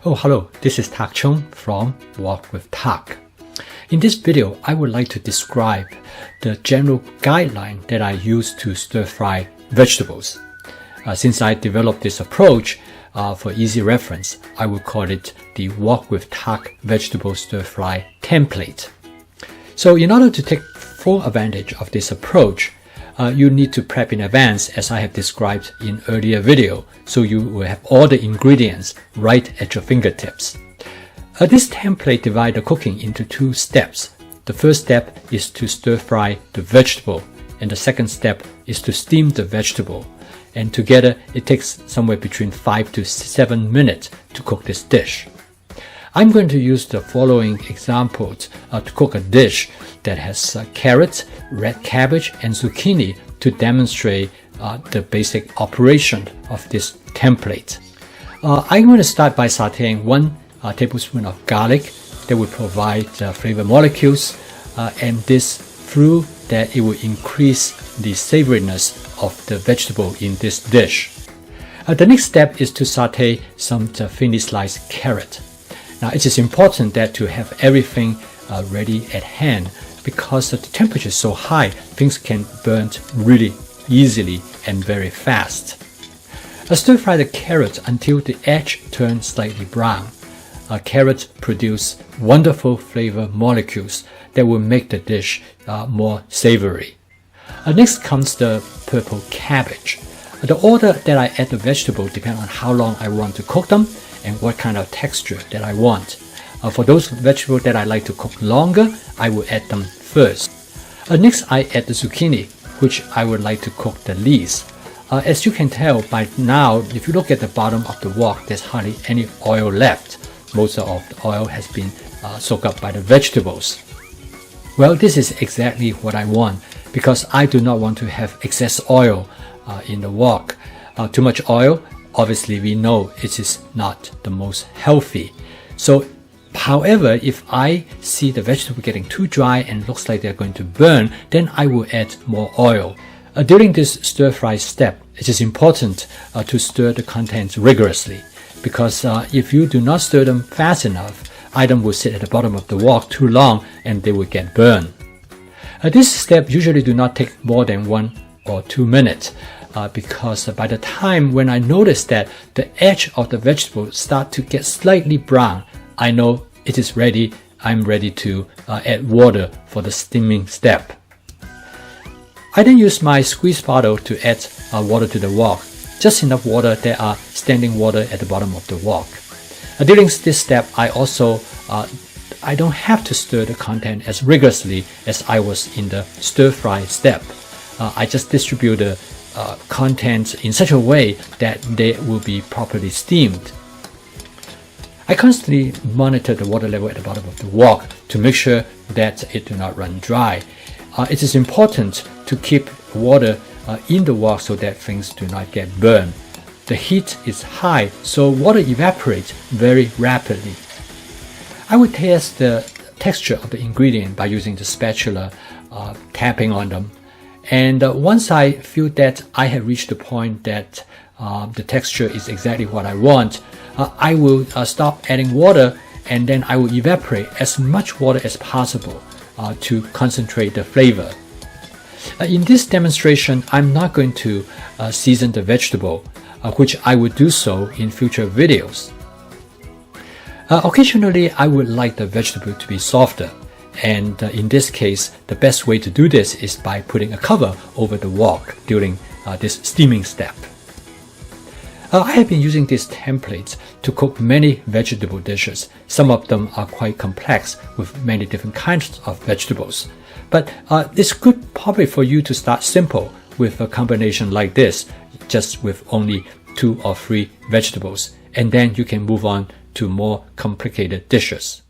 Oh, hello, this is Tak Chung from Wok with Tak. In this video, I would like to describe the general guideline that I use to stir-fry vegetables. Since I developed this approach, for easy reference, I would call it the Wok with Tak vegetable stir-fry template. So in order to take full advantage of this approach, you need to prep in advance as I have described in earlier video, so you will have all the ingredients right at your fingertips. This template divides the cooking into two steps. The first step is to stir fry the vegetable, and the second step is to steam the vegetable. And together it takes somewhere between 5 to 7 minutes to cook this dish. I'm going to use the following examples to cook a dish that has carrots, red cabbage, and zucchini to demonstrate the basic operation of this template. I'm going to start by sauteing 1 tablespoon of garlic that will provide flavor molecules, and this through that it will increase the savoriness of the vegetable in this dish. The next step is to saute some thinly sliced carrot. Now it is important that to have everything ready at hand, because the temperature is so high, things can burn really easily and very fast. Stir fry the carrot until the edge turns slightly brown. Carrots produce wonderful flavor molecules that will make the dish more savory. Next comes the purple cabbage. The order that I add the vegetable depends on how long I want to cook them and what kind of texture that I want. For those vegetables that I like to cook longer, I will add them first. Next, I add the zucchini, which I would like to cook the least. As you can tell by now, if you look at the bottom of the wok, there's hardly any oil left. Most of the oil has been soaked up by the vegetables. Well, this is exactly what I want, because I do not want to have excess oil in the wok. Too much oil, obviously we know it is not the most healthy. So, however, if I see the vegetable getting too dry and looks like they're going to burn, then I will add more oil. During this stir-fry step, it is important to stir the contents rigorously, because if you do not stir them fast enough, items will sit at the bottom of the wok too long and they will get burned. This step usually do not take more than 1 or 2 minutes, because by the time when I notice that the edge of the vegetable start to get slightly brown, I know it is ready. I'm ready to add water for the steaming step. I then use my squeeze bottle to add water to the wok, just enough water that are standing water at the bottom of the wok. During this step, I also I don't have to stir the content as rigorously as I was in the stir-fry step. I just distribute the contents in such a way that they will be properly steamed. I constantly monitor the water level at the bottom of the wok to make sure that it do not run dry. It is important to keep water in the wok so that things do not get burned. The heat is high, so water evaporates very rapidly. I will test the texture of the ingredient by using the spatula, tapping on them. And once I feel that I have reached the point that the texture is exactly what I want, I will stop adding water, and then I will evaporate as much water as possible to concentrate the flavor. In this demonstration, I'm not going to season the vegetable, which I will do so in future videos. Occasionally, I would like the vegetable to be softer, and in this case, the best way to do this is by putting a cover over the wok during this steaming step. I have been using these templates to cook many vegetable dishes. Some of them are quite complex with many different kinds of vegetables. But it's good probably for you to start simple with a combination like this, just with only 2 or 3 vegetables, and then you can move on to more complicated dishes.